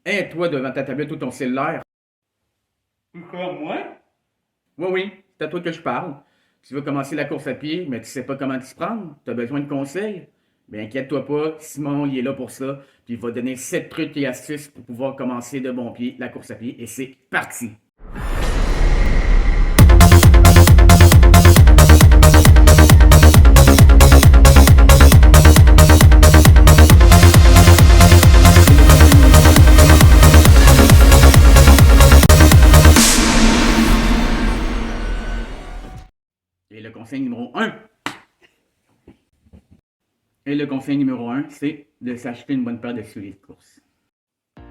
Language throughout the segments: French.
Hé, toi, devant ta tablette ou ton cellulaire. Encore moi? Oui, oui, c'est à toi que je parle. Tu veux commencer la course à pied, mais tu sais pas comment t'y prendre. Tu as besoin de conseils. Mais inquiète-toi pas, Simon, il est là pour ça. Puis il va donner 7 trucs et astuces pour pouvoir commencer de bon pied la course à pied. Et c'est parti! Et le conseil numéro un. Et le conseil numéro un, c'est de s'acheter une bonne paire de souliers de course.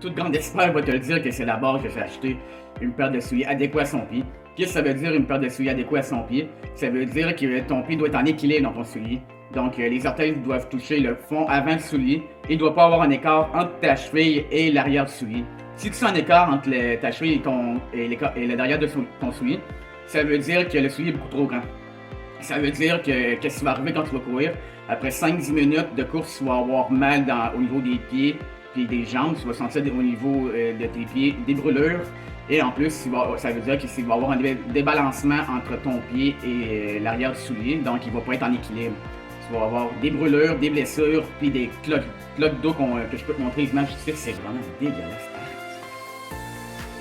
Toute grande expert va te le dire que c'est la base de s'acheter une paire de souliers adéquats à son pied. Qu'est-ce que ça veut dire une paire de souliers adéquats à son pied? Ça veut dire que ton pied doit être en équilibre dans ton soulier. Donc les orteils doivent toucher le fond avant le soulier et il ne doit pas avoir un écart entre ta cheville et l'arrière du soulier. Si tu sens un écart entre ta cheville et le derrière de ton soulier, ça veut dire que le soulier est beaucoup trop grand. Ça veut dire que qu'est-ce qui va arriver quand tu vas courir? Après 5-10 minutes de course, tu vas avoir mal au niveau des pieds et des jambes. Tu vas sentir au niveau de tes pieds des brûlures. Et en plus, ça veut dire qu'il va y avoir un débalancement entre ton pied et l'arrière du soulier. Donc, il ne va pas être en équilibre. Tu vas avoir des brûlures, des blessures, puis des cloques d'eau que je peux te montrer l'image ici. C'est vraiment dégueulasse.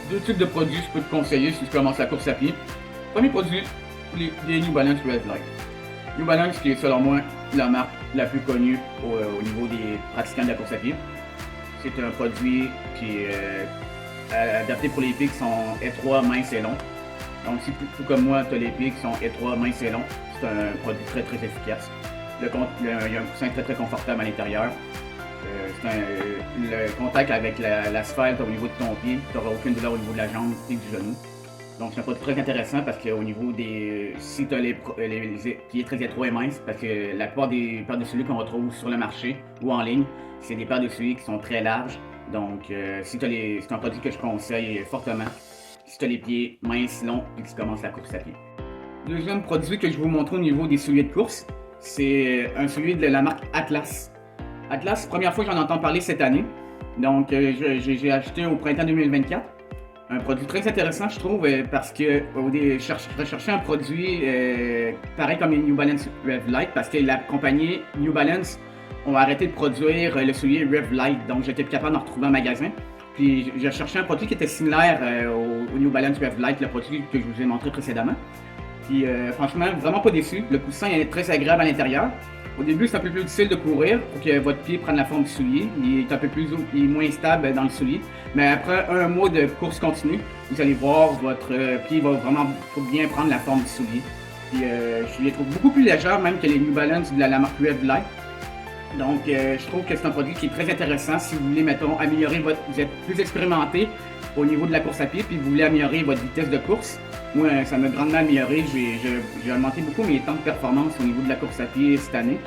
Deux types de produits que je peux te conseiller si tu commences la course à pied. Premier produit, les New Balance Red Light. New Balance qui est selon moi la marque la plus connue au niveau des pratiquants de la course à pied. C'est un produit qui est adapté pour les pieds qui sont étroits, minces et longs. Donc si tout comme moi, tu as les pieds qui sont étroits, minces et longs, c'est un produit très très efficace. Il y a un coussin très très confortable à l'intérieur. Le contact avec l'asphalte au niveau de ton pied, tu n'auras aucune douleur au niveau de la jambe et du genou. Donc c'est un produit très intéressant parce qu'au niveau si tu as les pieds très étroits et minces, parce que la plupart des paires de souliers qu'on retrouve sur le marché ou en ligne, c'est des paires de souliers qui sont très larges. Donc c'est un produit que je conseille fortement si tu as les pieds minces, longs et que tu commences la course à pied. Deuxième produit que je vais vous montrer au niveau des souliers de course, c'est un soulier de la marque Atlas. Atlas, première fois que j'en entends parler cette année. Donc j'ai acheté au printemps 2024. Un produit très intéressant, je trouve, parce que je cherchais un produit pareil comme les New Balance Rev Light, parce que la compagnie New Balance ont arrêté de produire le soulier Rev Light, donc j'étais plus capable d'en retrouver en magasin. Puis je cherchais un produit qui était similaire au New Balance Rev Light, le produit que je vous ai montré précédemment. Puis franchement, vraiment pas déçu. Le coussin est très agréable à l'intérieur. Au début, c'est un peu plus difficile de courir pour que votre pied prenne la forme du soulier. Il est moins stable dans le soulier. Mais après un mois de course continue, vous allez voir, votre pied va vraiment bien prendre la forme du soulier. Puis je les trouve beaucoup plus légers même que les New Balance de la marque Red Light. Donc je trouve que c'est un produit qui est très intéressant si vous voulez, mettons, vous êtes plus expérimenté au niveau de la course à pied, puis vous voulez améliorer votre vitesse de course. Moi, ça m'a grandement amélioré. J'ai augmenté beaucoup mes temps de performance au niveau de la course à pied cette année.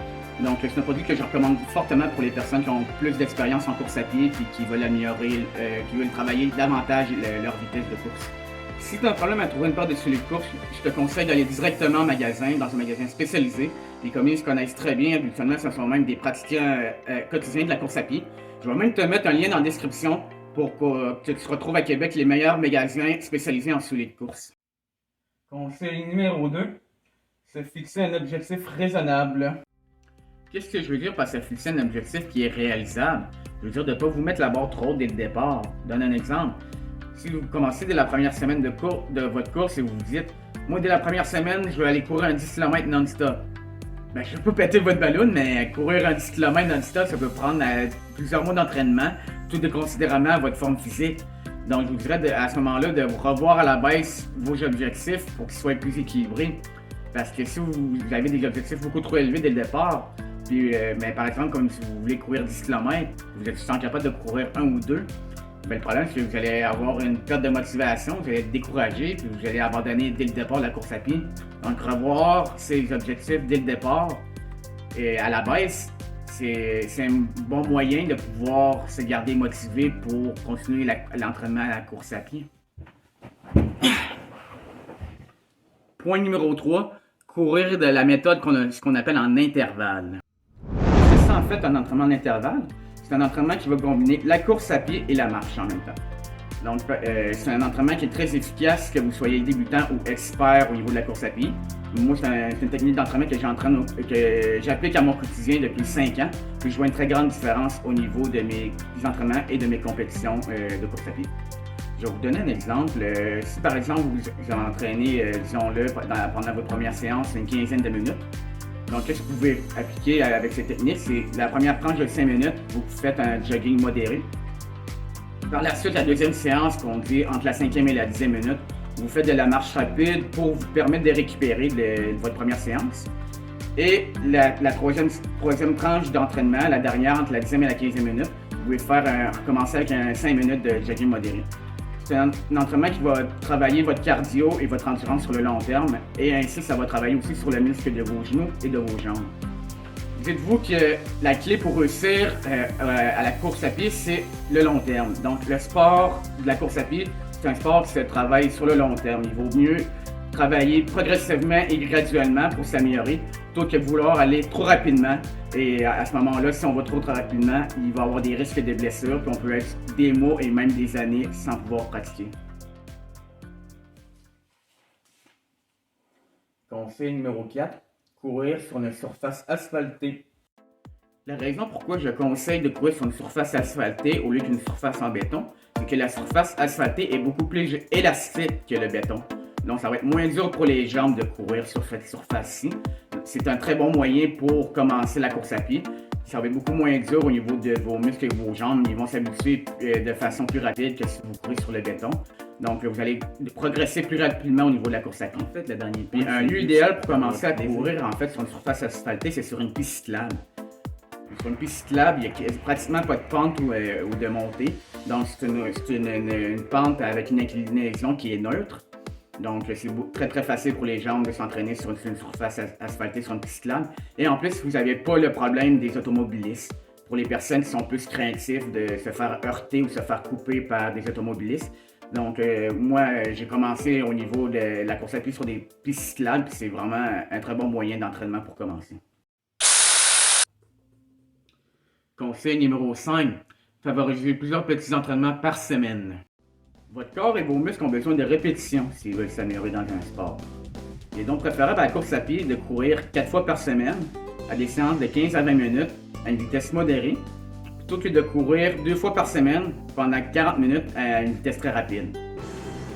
Donc, c'est un produit que je recommande fortement pour les personnes qui ont plus d'expérience en course à pied et qui veulent améliorer, qui veulent travailler davantage leur vitesse de course. Si tu as un problème à trouver une paire de souliers de course, je te conseille d'aller directement en magasin, dans un magasin spécialisé. Les communistes connaissent très bien, habituellement, ce sont même des pratiquants quotidiens de la course à pied. Je vais même te mettre un lien dans la description pour que tu retrouves à Québec les meilleurs magasins spécialisés en souliers de course. Conseil numéro 2, se fixer un objectif raisonnable. Qu'est-ce que je veux dire par se fixer un objectif qui est réalisable? Je veux dire de ne pas vous mettre la barre trop haute dès le départ. Je donne un exemple. Si vous commencez dès la première semaine de votre course et vous vous dites, moi dès la première semaine, je vais aller courir un 10 km non-stop. Ben, je ne peux pas péter votre ballon, mais courir un 10 km non-stop, ça peut prendre plusieurs mois d'entraînement, tout considérablement à votre forme physique. Donc, je vous dirais à ce moment-là de revoir à la baisse vos objectifs pour qu'ils soient plus équilibrés. Parce que si vous avez des objectifs beaucoup trop élevés dès le départ, puis, mais par exemple, comme si vous voulez courir 10 km, vous êtes souvent capable de courir un ou deux, ben, le problème, c'est que vous allez avoir une perte de motivation, vous allez être découragé, puis vous allez abandonner dès le départ la course à pied. Donc, revoir ses objectifs dès le départ et à la baisse, c'est un bon moyen de pouvoir se garder motivé pour continuer l'entraînement à la course à pied. Point numéro 3, courir de la méthode ce qu'on appelle en intervalle. C'est ça en fait un entraînement en intervalle. c'est un entraînement qui va combiner la course à pied et la marche en même temps. Donc, c'est un entraînement qui est très efficace, que vous soyez débutant ou expert au niveau de la course à pied. Moi, c'est une technique d'entraînement que j'applique à mon quotidien depuis 5 ans. Puis je vois une très grande différence au niveau de mes entraînements et de mes compétitions de course à pied. Je vais vous donner un exemple. Si par exemple vous entraînez, disons-le, pendant votre première séance, une quinzaine de minutes. Donc, qu'est-ce que vous pouvez appliquer avec cette technique? C'est la première tranche de 5 minutes, vous faites un jogging modéré. Par la suite, la deuxième séance, qu'on dit entre la 5e et la 10e minute, vous faites de la marche rapide pour vous permettre de récupérer de votre première séance. Et la troisième tranche d'entraînement, la dernière entre la 10e et la 15e minute, vous pouvez recommencer avec un 5 minutes de jogging modéré. C'est un entraînement qui va travailler votre cardio et votre endurance sur le long terme, et ainsi ça va travailler aussi sur le muscle de vos genoux et de vos jambes. Dites-vous que la clé pour réussir à la course à pied, c'est le long terme. Donc le sport de la course à pied, c'est un sport qui se travaille sur le long terme. Il vaut mieux travailler progressivement et graduellement pour s'améliorer, plutôt que de vouloir aller trop rapidement. Et à ce moment-là, si on va trop rapidement, il va y avoir des risques de blessures, puis on peut être des mois et même des années sans pouvoir pratiquer. Conseil numéro 4, courir sur une surface asphaltée. La raison pourquoi je conseille de courir sur une surface asphaltée au lieu d'une surface en béton, c'est que la surface asphaltée est beaucoup plus élastique que le béton. Donc, ça va être moins dur pour les jambes de courir sur cette surface-ci. C'est un très bon moyen pour commencer la course à pied. Ça va être beaucoup moins dur au niveau de vos muscles et de vos jambes. Ils vont s'habituer de façon plus rapide que si vous courez sur le béton. Donc, vous allez progresser plus rapidement au niveau de la course à pied. En fait, le dernier point. Un lieu idéal pour commencer à courir, en fait, sur une surface asphaltée, c'est sur une piste cyclable. Sur une piste cyclable, il n'y a pratiquement pas de pente ou de montée. Donc, c'est une pente avec une inclinaison qui est neutre. Donc, c'est très facile pour les jambes de s'entraîner sur une surface asphaltée sur une piste cyclable. Et en plus, vous n'avez pas le problème des automobilistes. Pour les personnes qui sont plus craintives de se faire heurter ou se faire couper par des automobilistes. Donc, moi, j'ai commencé au niveau de la course à pied sur des pistes cyclables, puis c'est vraiment un très bon moyen d'entraînement pour commencer. Conseil numéro 5, favorisez plusieurs petits entraînements par semaine. Votre corps et vos muscles ont besoin de répétitions s'ils veulent s'améliorer dans un sport. Il est donc préférable à la course à pied de courir 4 fois par semaine à des séances de 15 à 20 minutes à une vitesse modérée, plutôt que de courir 2 fois par semaine pendant 40 minutes à une vitesse très rapide.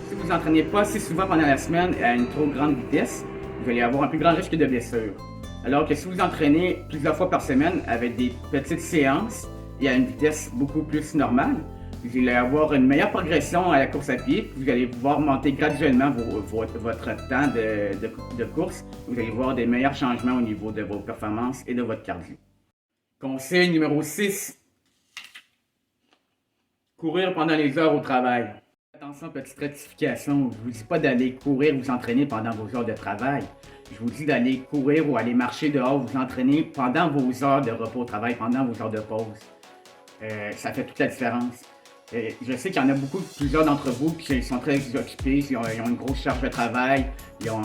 Si vous entraînez pas assez souvent pendant la semaine à une trop grande vitesse, vous allez avoir un plus grand risque de blessure. Alors que si vous entraînez plusieurs fois par semaine avec des petites séances et à une vitesse beaucoup plus normale, vous allez avoir une meilleure progression à la course à pied. Vous allez pouvoir monter graduellement votre temps de course. Vous allez voir des meilleurs changements au niveau de vos performances et de votre cardio. Conseil numéro 6. Courir pendant les heures au travail. Attention, petite rectification. Je ne vous dis pas d'aller courir vous entraîner pendant vos heures de travail. Je vous dis d'aller courir ou aller marcher dehors, vous entraîner pendant vos heures de repos au travail, pendant vos heures de pause. Ça fait toute la différence. Je sais qu'il y en a plusieurs d'entre vous qui sont très occupés, ils ont une grosse charge de travail,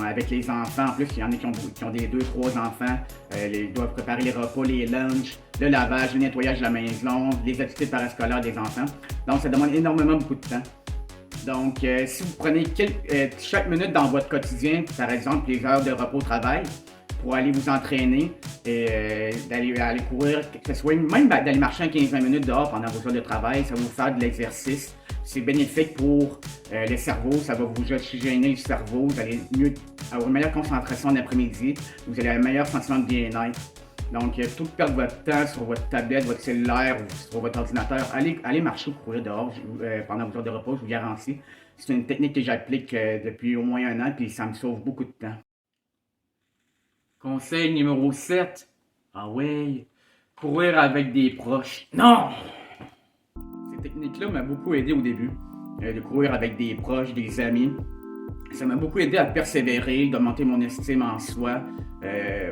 avec les enfants, en plus il y en a qui ont des 2-3 enfants, ils doivent préparer les repas, les lunchs, le lavage, le nettoyage de la maison, les activités parascolaires des enfants. Donc ça demande énormément beaucoup de temps. Donc si vous prenez chaque minute dans votre quotidien, par exemple les heures de repos au travail, pour aller vous entraîner et d'aller courir, que ce soit même d'aller marcher 15-20 minutes dehors pendant vos heures de travail, ça va vous faire de l'exercice. C'est bénéfique pour le cerveau, ça va vous oxygéner le cerveau, vous allez avoir une meilleure concentration en après-midi, vous allez avoir un meilleur sentiment de bien-être. Donc, plutôt que de perdre votre temps sur votre tablette, votre cellulaire ou sur votre ordinateur, allez marcher ou courir dehors pendant vos heures de repos, je vous garantis. C'est une technique que j'applique depuis au moins 1 an et ça me sauve beaucoup de temps. Conseil numéro 7. Ah ouais, courir avec des proches. Non! Cette technique-là m'a beaucoup aidé au début. De courir avec des proches, des amis. Ça m'a beaucoup aidé à persévérer, d'augmenter mon estime en soi,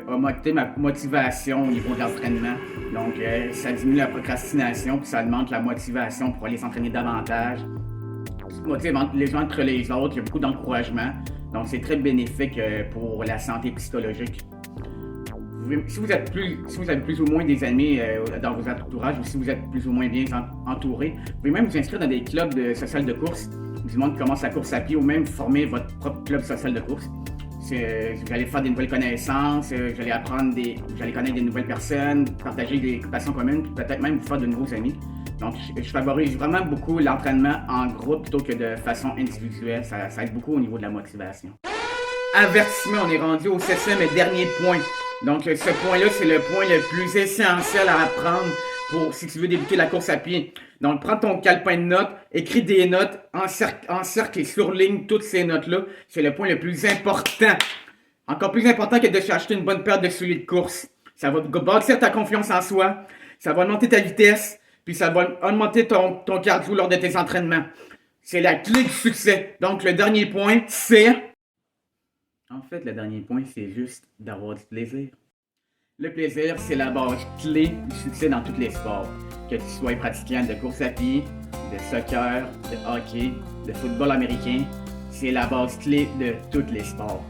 augmenter ma motivation au niveau de l'entraînement. Donc, ça diminue la procrastination, puis ça augmente la motivation pour aller s'entraîner davantage. Motive les uns entre les autres, il y a beaucoup d'encouragement. Donc, c'est très bénéfique pour la santé psychologique. Si vous avez plus ou moins des amis dans vos entourages ou si vous êtes plus ou moins bien entouré, vous pouvez même vous inscrire dans des clubs social de course, du monde qui commence la course à pied ou même former votre propre club social de course. Vous allez faire des nouvelles connaissances, vous allez connaître des nouvelles personnes, partager des passions communes, peut-être même vous faire de nouveaux amis. Donc, je favorise vraiment beaucoup l'entraînement en groupe plutôt que de façon individuelle. Ça aide beaucoup au niveau de la motivation. Avertissement, on est rendu au 7e et dernier point. Donc, ce point-là, c'est le point le plus essentiel à apprendre si tu veux débuter la course à pied. Donc, prends ton calepin de notes, écris des notes, encercle et surligne toutes ces notes-là. C'est le point le plus important. Encore plus important que de s'acheter une bonne paire de souliers de course. Ça va bâtir ta confiance en soi, ça va augmenter ta vitesse, puis ça va augmenter ton cardio lors de tes entraînements. C'est la clé du succès. Donc, le dernier point, c'est... En fait, le dernier point, c'est juste d'avoir du plaisir. Le plaisir, c'est la base clé du succès dans tous les sports. Que tu sois pratiquant de course à pied, de soccer, de hockey, de football américain, c'est la base clé de tous les sports.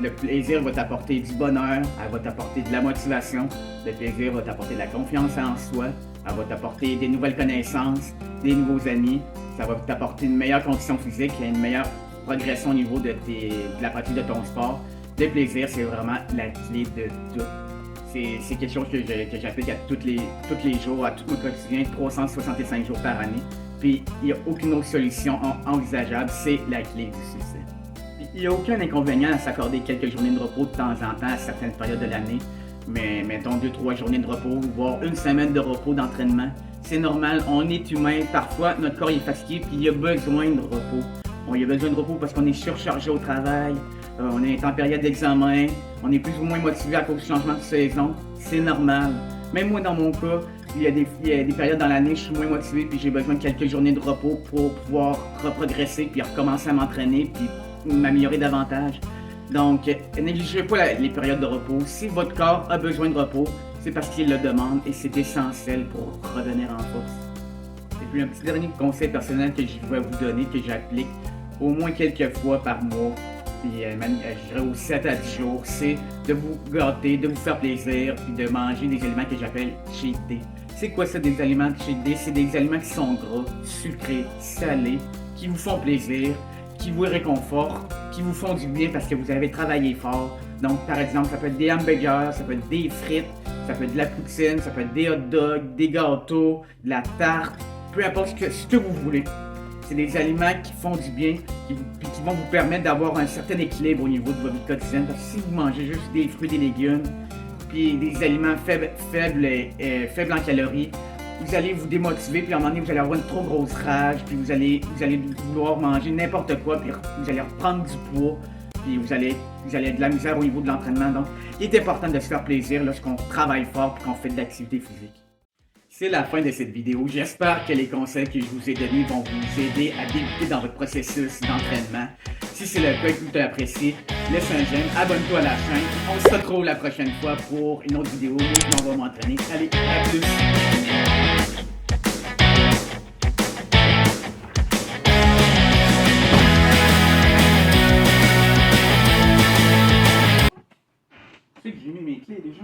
Le plaisir va t'apporter du bonheur, elle va t'apporter de la motivation, le plaisir va t'apporter de la confiance en soi, elle va t'apporter des nouvelles connaissances, des nouveaux amis, ça va t'apporter une meilleure condition physique et une meilleure progression au niveau de la pratique de ton sport. Le plaisir, c'est vraiment la clé de tout. C'est quelque chose que j'applique à tous les jours, à tout mon quotidien, 365 jours par année. Puis il n'y a aucune autre solution envisageable, c'est la clé du succès. Puis, il n'y a aucun inconvénient à s'accorder quelques journées de repos de temps en temps à certaines périodes de l'année. Mais mettons 2-3 journées de repos, voire une semaine de repos d'entraînement. C'est normal, on est humain, parfois notre corps est fatigué puis il a besoin de repos. Il a besoin de repos parce qu'on est surchargé au travail, on est en période d'examen, on est plus ou moins motivé à cause du changement de saison. C'est normal. Même moi, dans mon cas, il y a des périodes dans l'année, je suis moins motivé puis j'ai besoin de quelques journées de repos pour pouvoir reprogresser puis recommencer à m'entraîner puis m'améliorer davantage. Donc, négligez pas les périodes de repos. Si votre corps a besoin de repos, c'est parce qu'il le demande et c'est essentiel pour revenir en force. Et puis un petit dernier conseil personnel que je vais vous donner, que j'applique au moins quelques fois par mois, puis je dirais aux 7 à 10 jours, c'est de vous gâter, de vous faire plaisir, puis de manger des aliments que j'appelle cheat day. C'est quoi ça, des aliments cheat day? C'est des aliments qui sont gras, sucrés, salés, qui vous font plaisir, qui vous réconfortent, qui vous font du bien parce que vous avez travaillé fort. Donc, par exemple, ça peut être des hamburgers, ça peut être des frites, ça peut être de la poutine, ça peut être des hot dogs, des gâteaux, de la tarte, peu importe ce que vous voulez. C'est des aliments qui font du bien, qui vont vous permettre d'avoir un certain équilibre au niveau de votre vie quotidienne. Parce que si vous mangez juste des fruits et des légumes, puis des aliments faibles en calories, vous allez vous démotiver, puis à un moment donné, vous allez avoir une trop grosse rage, puis vous allez vouloir manger n'importe quoi, puis vous allez reprendre du poids, puis vous allez avoir de la misère au niveau de l'entraînement. Donc, il est important de se faire plaisir lorsqu'on travaille fort et qu'on fait de l'activité physique. C'est la fin de cette vidéo. J'espère que les conseils que je vous ai donnés vont vous aider à débuter dans votre processus d'entraînement. Si c'est le cas et que vous l'avez apprécié, laisse un j'aime, abonne-toi à la chaîne. On se retrouve la prochaine fois pour une autre vidéo où on va m'entraîner. Allez, à plus! Tu sais que j'ai mis mes clés déjà.